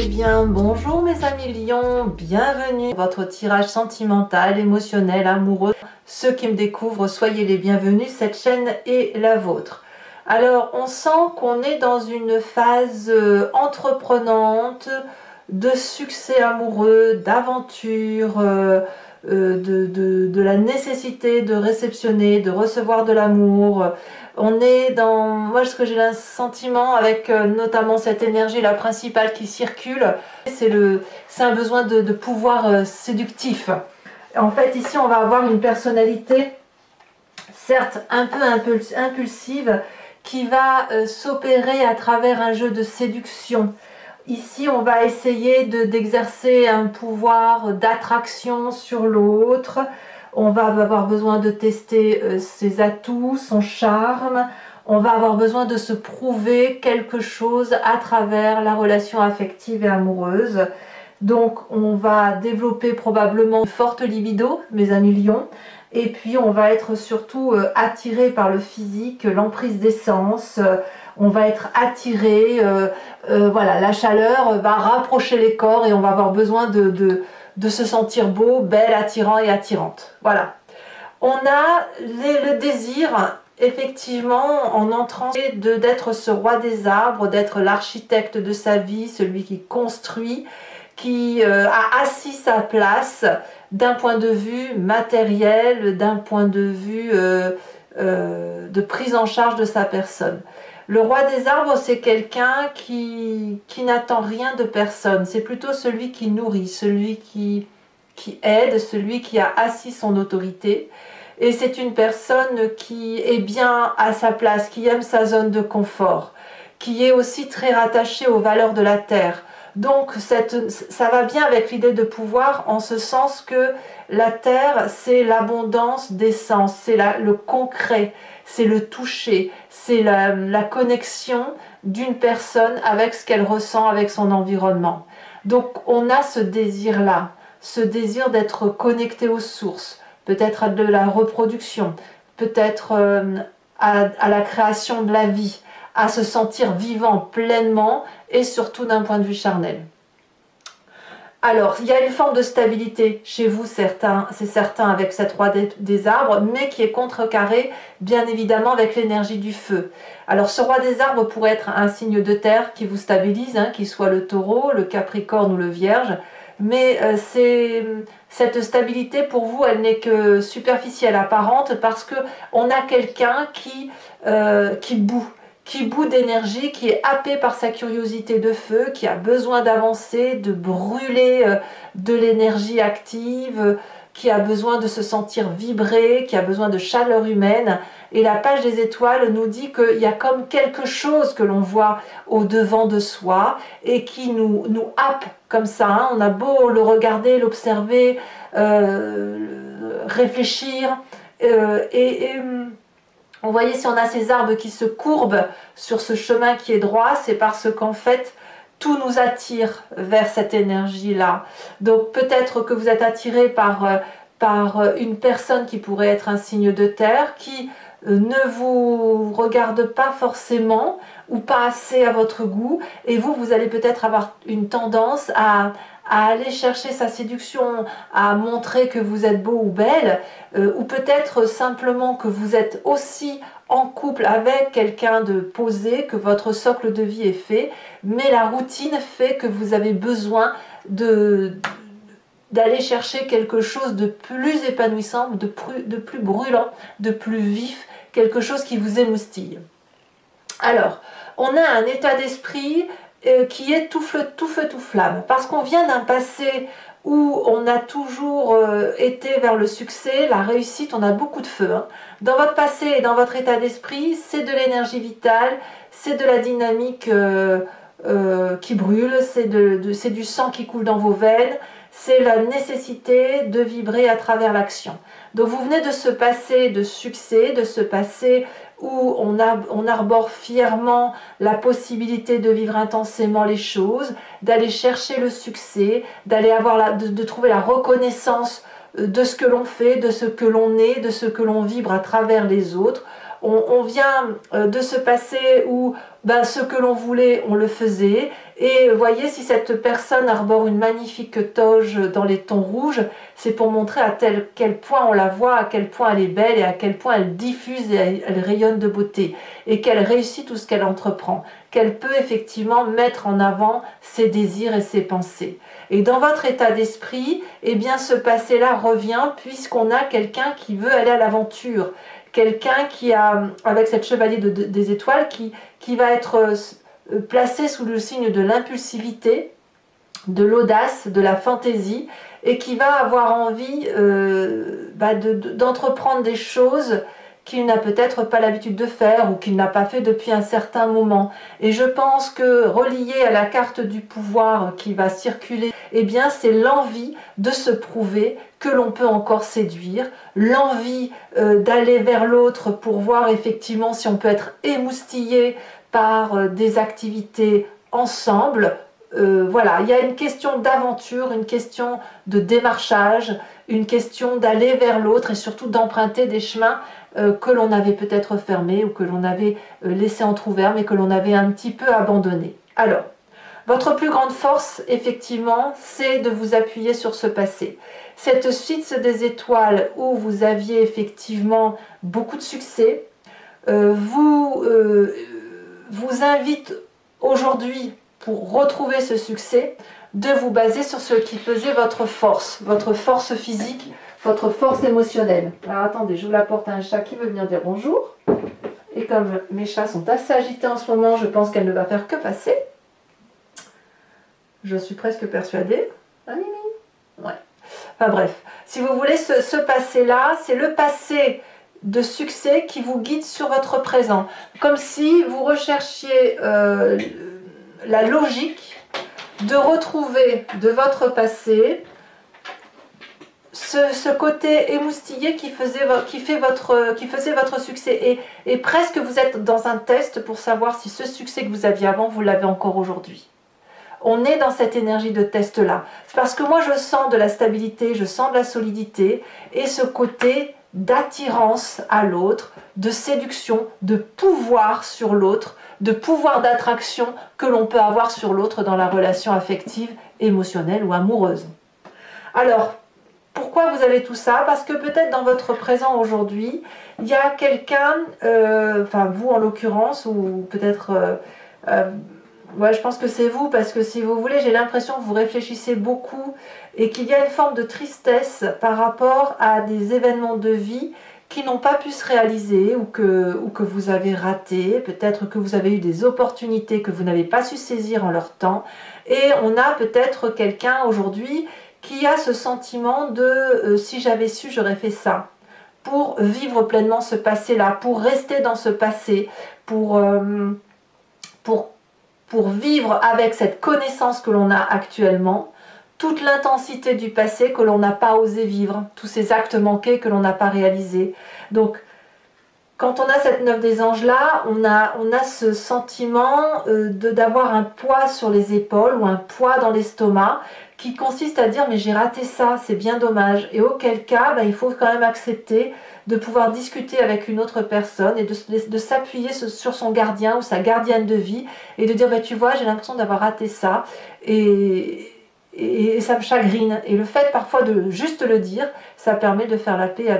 Eh bien, bonjour mes amis lions, bienvenue dans votre tirage sentimental, émotionnel, amoureux. Ceux qui me découvrent, soyez les bienvenus, cette chaîne est la vôtre. Alors, on sent qu'on est dans une phase entreprenante, de succès amoureux, d'aventure, de la nécessité de réceptionner, de recevoir de l'amour. On est dans, moi ce que j'ai un sentiment avec notamment cette énergie la principale qui circule, c'est un besoin de pouvoir séductif. En fait ici on va avoir une personnalité certes un peu impulsive qui va s'opérer à travers un jeu de séduction. Ici, on va essayer d'exercer un pouvoir d'attraction sur l'autre. On va avoir besoin de tester ses atouts, son charme. On va avoir besoin de se prouver quelque chose à travers la relation affective et amoureuse. Donc, on va développer probablement une forte libido, mes amis lions. Et puis, on va être surtout attiré par le physique, l'emprise des sens. On va être attiré, voilà, la chaleur va rapprocher les corps et on va avoir besoin de se sentir beau, belle, attirant et attirante. Voilà. On a le désir, effectivement, en entrant, d'être ce roi des arbres, d'être l'architecte de sa vie, celui qui construit, qui a assis sa place d'un point de vue matériel, d'un point de vue de prise en charge de sa personne. Le roi des arbres, c'est quelqu'un qui n'attend rien de personne. C'est plutôt celui qui nourrit, celui qui aide, celui qui a assis son autorité. Et c'est une personne qui est bien à sa place, qui aime sa zone de confort, qui est aussi très rattachée aux valeurs de la terre. Donc ça va bien avec l'idée de pouvoir en ce sens que la terre, c'est l'abondance d'essence, c'est le concret, c'est le toucher, c'est la connexion d'une personne avec ce qu'elle ressent, avec son environnement. Donc on a ce désir-là, ce désir d'être connecté aux sources, peut-être à de la reproduction, peut-être à la création de la vie, à se sentir vivant pleinement et surtout d'un point de vue charnel. Alors, il y a une forme de stabilité chez vous, c'est certain, avec cette roi des arbres, mais qui est contrecarrée, bien évidemment, avec l'énergie du feu. Alors, ce roi des arbres pourrait être un signe de terre qui vous stabilise, hein, qu'il soit le taureau, le capricorne ou le vierge, mais cette stabilité, pour vous, elle n'est que superficielle, apparente, parce qu'on a quelqu'un qui bout d'énergie, qui est happé par sa curiosité de feu, qui a besoin d'avancer, de brûler de l'énergie active, qui a besoin de se sentir vibrer, qui a besoin de chaleur humaine. Et la page des étoiles nous dit qu'il y a comme quelque chose que l'on voit au devant de soi et qui nous happe comme ça. Hein. On a beau le regarder, l'observer, réfléchir vous voyez, si on a ces arbres qui se courbent sur ce chemin qui est droit, c'est parce qu'en fait, tout nous attire vers cette énergie-là. Donc peut-être que vous êtes attiré par une personne qui pourrait être un signe de terre, qui ne vous regarde pas forcément ou pas assez à votre goût, et vous allez peut-être avoir une tendance à aller chercher sa séduction, à montrer que vous êtes beau ou belle, ou peut-être simplement que vous êtes aussi en couple avec quelqu'un de posé, que votre socle de vie est fait, mais la routine fait que vous avez besoin d'aller chercher quelque chose de plus épanouissant, de plus brûlant, de plus vif, quelque chose qui vous émoustille. Alors, on a un état d'esprit qui est tout feu, tout flamme, parce qu'on vient d'un passé où on a toujours été vers le succès, la réussite, on a beaucoup de feu. Hein. Dans votre passé et dans votre état d'esprit, c'est de l'énergie vitale, c'est de la dynamique qui brûle, c'est du sang qui coule dans vos veines, c'est la nécessité de vibrer à travers l'action. Donc vous venez de ce passé de succès, de ce passé où on arbore fièrement la possibilité de vivre intensément les choses, d'aller chercher le succès, d'aller de trouver la reconnaissance de ce que l'on fait, de ce que l'on est, de ce que l'on vibre à travers les autres. On vient de ce passé où ben, ce que l'on voulait, on le faisait. Et voyez, si cette personne arbore une magnifique toge dans les tons rouges, c'est pour montrer à quel point on la voit, à quel point elle est belle et à quel point elle diffuse et elle rayonne de beauté. Et qu'elle réussit tout ce qu'elle entreprend. Qu'elle peut effectivement mettre en avant ses désirs et ses pensées. Et dans votre état d'esprit, eh bien ce passé-là revient puisqu'on a quelqu'un qui veut aller à l'aventure. Quelqu'un qui a, avec cette chevalier des étoiles, qui va être placé sous le signe de l'impulsivité, de l'audace, de la fantaisie, et qui va avoir envie d'entreprendre des choses qu'il n'a peut-être pas l'habitude de faire ou qu'il n'a pas fait depuis un certain moment. Et je pense que relié à la carte du pouvoir qui va circuler, eh bien c'est l'envie de se prouver que l'on peut encore séduire, l'envie d'aller vers l'autre pour voir effectivement si on peut être émoustillé par des activités ensemble. Voilà, il y a une question d'aventure, une question de démarchage, une question d'aller vers l'autre et surtout d'emprunter des chemins que l'on avait peut-être fermés ou que l'on avait laissés entrouverts mais que l'on avait un petit peu abandonnés. Alors, votre plus grande force, effectivement, c'est de vous appuyer sur ce passé. Cette suite des étoiles où vous aviez effectivement beaucoup de succès, vous invite aujourd'hui, pour retrouver ce succès, de vous baser sur ce qui faisait votre force physique, votre force émotionnelle. Alors attendez, j'ouvre la porte à un chat qui veut venir dire bonjour. Et comme mes chats sont assez agités en ce moment, je pense qu'elle ne va faire que passer. Je suis presque persuadée. Ah, Mimi. Ouais. Enfin bref, si vous voulez, ce passé-là, c'est le passé de succès qui vous guide sur votre présent. Comme si vous recherchiez la logique de retrouver de votre passé ce côté émoustillé qui faisait votre succès. Et presque vous êtes dans un test pour savoir si ce succès que vous aviez avant, vous l'avez encore aujourd'hui. On est dans cette énergie de test-là. C'est parce que moi, je sens de la stabilité, je sens de la solidité et ce côté d'attirance à l'autre, de séduction, de pouvoir sur l'autre, de pouvoir d'attraction que l'on peut avoir sur l'autre dans la relation affective, émotionnelle ou amoureuse. Alors, pourquoi vous avez tout ça? Parce que peut-être dans votre présent aujourd'hui, il y a quelqu'un, enfin vous en l'occurrence, ou peut-être... ouais, je pense que c'est vous, parce que si vous voulez, j'ai l'impression que vous réfléchissez beaucoup et qu'il y a une forme de tristesse par rapport à des événements de vie qui n'ont pas pu se réaliser ou que vous avez raté, peut-être que vous avez eu des opportunités que vous n'avez pas su saisir en leur temps. Et on a peut-être quelqu'un aujourd'hui qui a ce sentiment de si j'avais su, j'aurais fait ça. Pour vivre pleinement ce passé-là, pour rester dans ce passé, pour vivre avec cette connaissance que l'on a actuellement, toute l'intensité du passé que l'on n'a pas osé vivre, tous ces actes manqués que l'on n'a pas réalisés. Donc, quand on a cette 9 des anges là, on a ce sentiment d'avoir un poids sur les épaules ou un poids dans l'estomac qui consiste à dire mais j'ai raté ça, c'est bien dommage. Et auquel cas, il faut quand même accepter de pouvoir discuter avec une autre personne et de s'appuyer sur son gardien ou sa gardienne de vie et de dire tu vois, j'ai l'impression d'avoir raté ça et ça me chagrine. Et le fait parfois de juste le dire, ça permet de faire la paix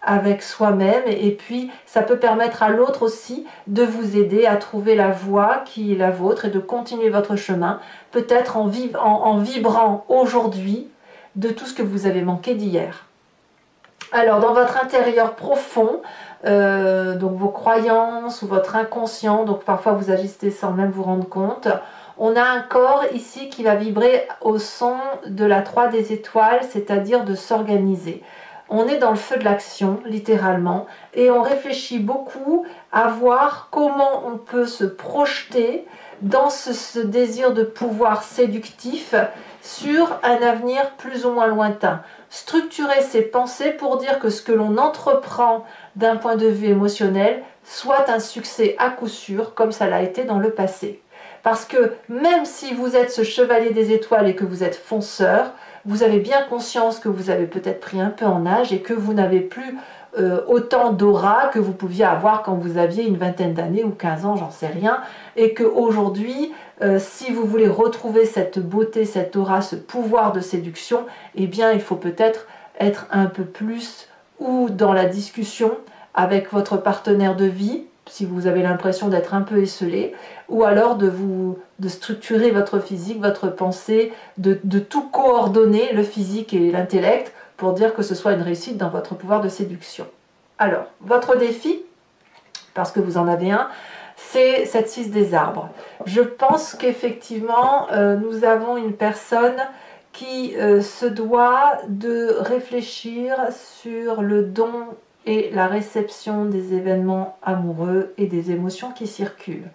avec soi-même et puis ça peut permettre à l'autre aussi de vous aider à trouver la voie qui est la vôtre et de continuer votre chemin, peut-être en vibrant aujourd'hui de tout ce que vous avez manqué d'hier. Alors dans votre intérieur profond, donc vos croyances ou votre inconscient, donc parfois vous agissez sans même vous rendre compte, on a un corps ici qui va vibrer au son de la 3 des étoiles, c'est-à-dire de s'organiser. On est dans le feu de l'action, littéralement, et on réfléchit beaucoup à voir comment on peut se projeter dans ce désir de pouvoir séductif sur un avenir plus ou moins lointain. Structurer ses pensées pour dire que ce que l'on entreprend d'un point de vue émotionnel soit un succès à coup sûr, comme ça l'a été dans le passé. Parce que même si vous êtes ce chevalier des étoiles et que vous êtes fonceur, vous avez bien conscience que vous avez peut-être pris un peu en âge et que vous n'avez plus autant d'aura que vous pouviez avoir quand vous aviez une vingtaine d'années ou 15 ans, j'en sais rien, et qu'aujourd'hui, si vous voulez retrouver cette beauté, cette aura, ce pouvoir de séduction, eh bien il faut peut-être être un peu plus ou dans la discussion avec votre partenaire de vie, si vous avez l'impression d'être un peu esselé, ou alors de structurer votre physique, votre pensée, de tout coordonner, le physique et l'intellect, pour dire que ce soit une réussite dans votre pouvoir de séduction. Alors, votre défi, parce que vous en avez un, c'est cette 6 des arbres. Je pense qu'effectivement, nous avons une personne qui se doit de réfléchir sur le don et la réception des événements amoureux et des émotions qui circulent.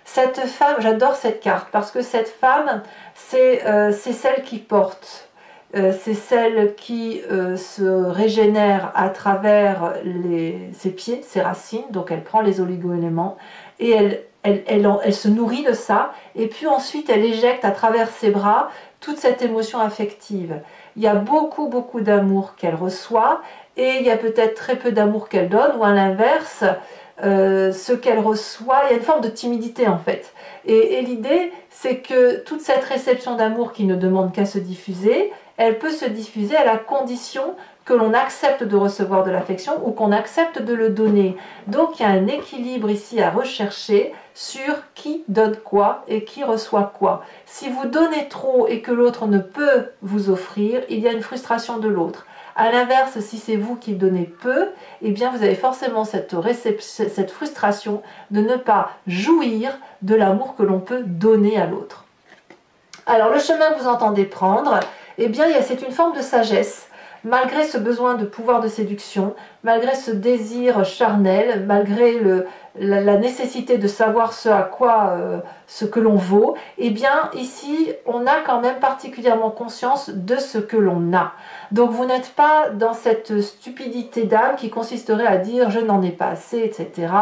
Cette femme, j'adore cette carte, parce que cette femme, c'est celle qui porte. C'est celle qui se régénère à travers ses pieds, ses racines, donc elle prend les oligo-éléments et elle se nourrit de ça, et puis ensuite elle éjecte à travers ses bras toute cette émotion affective. Il y a beaucoup d'amour qu'elle reçoit, et il y a peut-être très peu d'amour qu'elle donne, ou à l'inverse, ce qu'elle reçoit, il y a une forme de timidité en fait. Et l'idée, c'est que toute cette réception d'amour qui ne demande qu'à se diffuser, elle peut se diffuser à la condition que l'on accepte de recevoir de l'affection ou qu'on accepte de le donner. Donc il y a un équilibre ici à rechercher sur qui donne quoi et qui reçoit quoi. Si vous donnez trop et que l'autre ne peut vous offrir, il y a une frustration de l'autre. A l'inverse, si c'est vous qui donnez peu, eh bien vous avez forcément cette frustration de ne pas jouir de l'amour que l'on peut donner à l'autre. Alors le chemin que vous entendez prendre, eh bien c'est une forme de sagesse. Malgré ce besoin de pouvoir de séduction, malgré ce désir charnel, malgré la nécessité de savoir ce que l'on vaut, eh bien ici on a quand même particulièrement conscience de ce que l'on a. Donc vous n'êtes pas dans cette stupidité d'âme qui consisterait à dire je n'en ai pas assez, etc.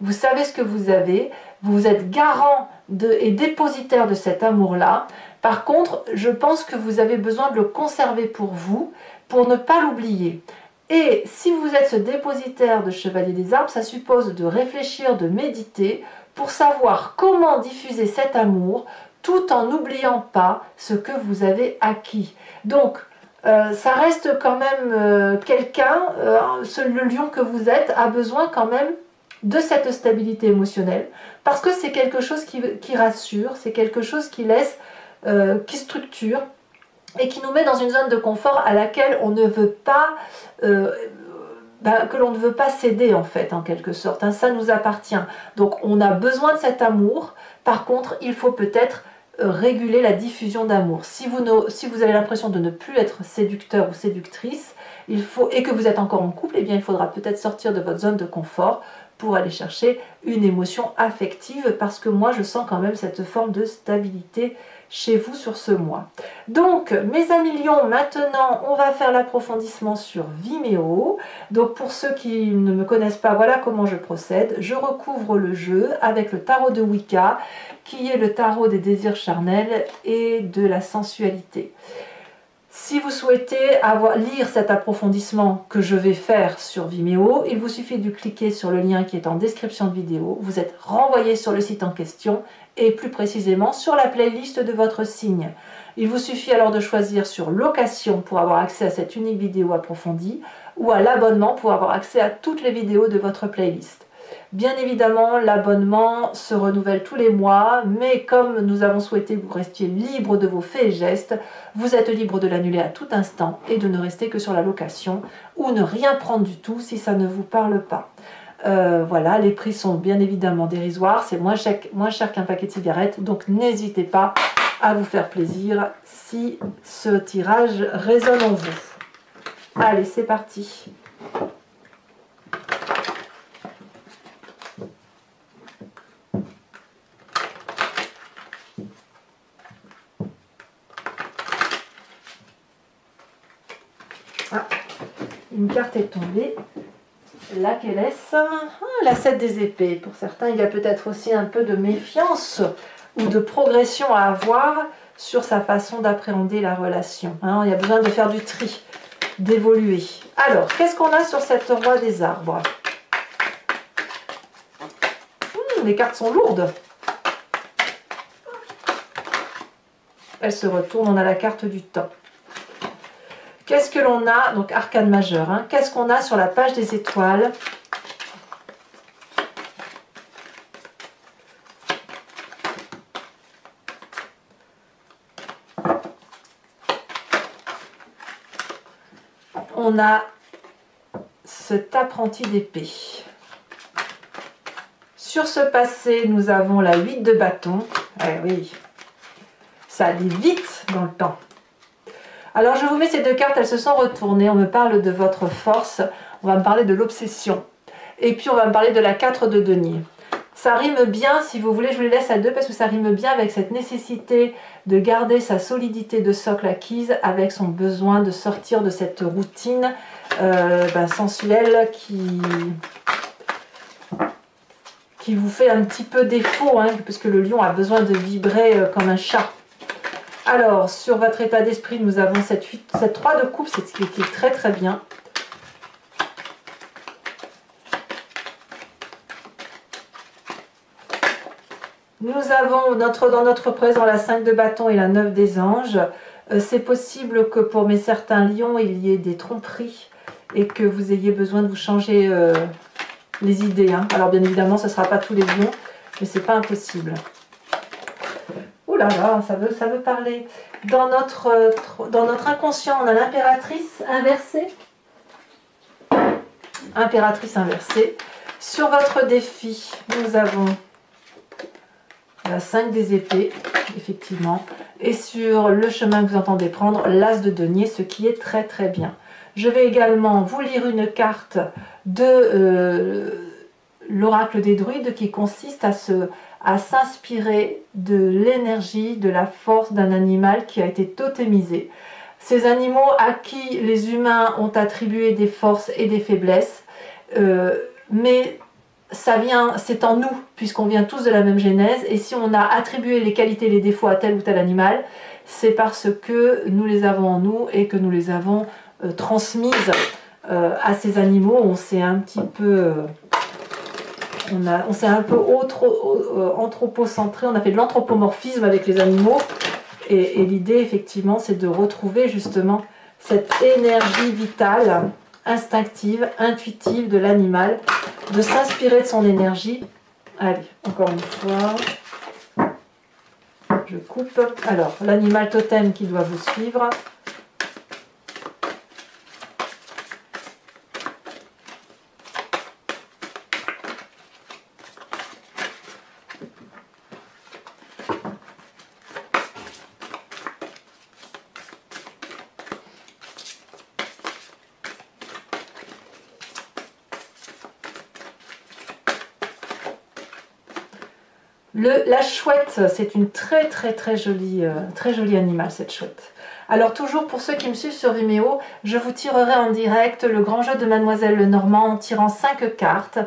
Vous savez ce que vous avez, vous êtes garant et dépositaire de cet amour-là. Par contre, je pense que vous avez besoin de le conserver pour vous, pour ne pas l'oublier. Et si vous êtes ce dépositaire de Chevalier des Arbres, ça suppose de réfléchir, de méditer, pour savoir comment diffuser cet amour, tout en n'oubliant pas ce que vous avez acquis. Donc, ça reste quand même quelqu'un, le lion que vous êtes, a besoin quand même de cette stabilité émotionnelle, parce que c'est quelque chose qui rassure, c'est quelque chose qui laisse, qui structure, et qui nous met dans une zone de confort à laquelle on ne veut pas, que l'on ne veut pas céder en fait, en quelque sorte. Hein, ça nous appartient. Donc on a besoin de cet amour. Par contre, il faut peut-être réguler la diffusion d'amour. Si vous avez l'impression de ne plus être séducteur ou séductrice, et que vous êtes encore en couple, eh bien il faudra peut-être sortir de votre zone de confort pour aller chercher une émotion affective, parce que moi je sens quand même cette forme de stabilité chez vous sur ce mois. Donc mes amis lions, maintenant on va faire l'approfondissement sur Vimeo. Donc pour ceux qui ne me connaissent pas, voilà comment je procède. Je recouvre le jeu avec le tarot de Wicca, qui est le tarot des désirs charnels et de la sensualité. Si vous souhaitez lire cet approfondissement que je vais faire sur Vimeo, il vous suffit de cliquer sur le lien qui est en description de vidéo. Vous êtes renvoyé sur le site en question et plus précisément sur la playlist de votre signe. Il vous suffit alors de choisir sur location pour avoir accès à cette unique vidéo approfondie, ou à l'abonnement pour avoir accès à toutes les vidéos de votre playlist. Bien évidemment, l'abonnement se renouvelle tous les mois, mais comme nous avons souhaité que vous restiez libre de vos faits et gestes, vous êtes libre de l'annuler à tout instant et de ne rester que sur la location, ou ne rien prendre du tout si ça ne vous parle pas. Voilà, les prix sont bien évidemment dérisoires, c'est moins cher qu'un paquet de cigarettes, donc n'hésitez pas à vous faire plaisir si ce tirage résonne en vous. Allez, c'est parti. Ah, une carte est tombée. Laquelle est-ce? La 7 des épées. Pour certains, il y a peut-être aussi un peu de méfiance ou de progression à avoir sur sa façon d'appréhender la relation. Hein, il y a besoin de faire du tri. d'évoluer. Alors, qu'est-ce qu'on a sur cette roi des arbres? Les cartes sont lourdes. Elle se retourne, on a la carte du temps. Qu'est-ce que l'on a? Donc arcane majeur. Hein. Qu'est-ce qu'on a sur la page des étoiles? On a cet apprenti d'épée. Sur ce passé, nous avons la 8 de bâton. Eh oui, ça allait vite dans le temps. Alors je vous mets ces deux cartes, elles se sont retournées. On me parle de votre force, on va me parler de l'obsession. Et puis on va me parler de la 4 de denier. Ça rime bien, si vous voulez, je vous les laisse à deux parce que ça rime bien avec cette nécessité de garder sa solidité de socle acquise avec son besoin de sortir de cette routine sensuelle qui vous fait un petit peu défaut, hein, parce que le lion a besoin de vibrer comme un chat. Alors, sur votre état d'esprit, nous avons cette 3 de coupe, c'est ce qui est très très bien. Nous avons dans notre présent la 5 de bâton et la 9 des anges. C'est possible que pour certains lions, il y ait des tromperies et que vous ayez besoin de vous changer les idées. Hein. Alors bien évidemment, ce ne sera pas tous les lions, mais c'est pas impossible. Ouh là là, ça veut parler. Dans notre inconscient, on a l'impératrice inversée. Impératrice inversée. Sur votre défi, nous avons la 5 des épées, effectivement. Et sur le chemin que vous entendez prendre, l'as de denier, ce qui est très très bien. Je vais également vous lire une carte de l'oracle des druides qui consiste à s'inspirer de l'énergie, de la force d'un animal qui a été totémisé. Ces animaux à qui les humains ont attribué des forces et des faiblesses, mais c'est en nous, puisqu'on vient tous de la même genèse, et si on a attribué les qualités et les défauts à tel ou tel animal, c'est parce que nous les avons en nous et que nous les avons transmises à ces animaux. On s'est un petit peu... on s'est un peu anthropocentré, on a fait de l'anthropomorphisme avec les animaux, et l'idée effectivement c'est de retrouver justement cette énergie vitale, instinctive, intuitive de l'animal, de s'inspirer de son énergie. Allez, encore une fois, je coupe. Alors, l'animal totem qui doit vous suivre. La chouette, c'est une très jolie animal, cette chouette. Alors toujours pour ceux qui me suivent sur Vimeo, je vous tirerai en direct le grand jeu de Mademoiselle Lenormand en tirant 5 cartes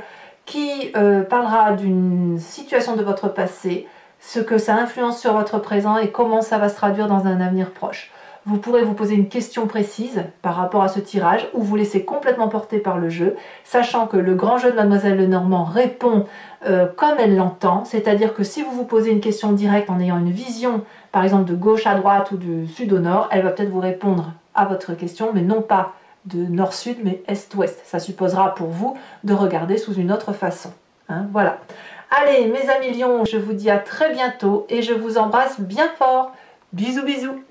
qui parlera d'une situation de votre passé, ce que ça influence sur votre présent et comment ça va se traduire dans un avenir proche. Vous pourrez vous poser une question précise par rapport à ce tirage ou vous laisser complètement porter par le jeu, sachant que le grand jeu de Mademoiselle Lenormand répond comme elle l'entend, c'est-à-dire que si vous vous posez une question directe en ayant une vision, par exemple de gauche à droite ou du sud au nord, elle va peut-être vous répondre à votre question, mais non pas de nord-sud, mais est-ouest. Ça supposera pour vous de regarder sous une autre façon. Hein, voilà. Allez, mes amis lions, je vous dis à très bientôt et je vous embrasse bien fort. Bisous, bisous.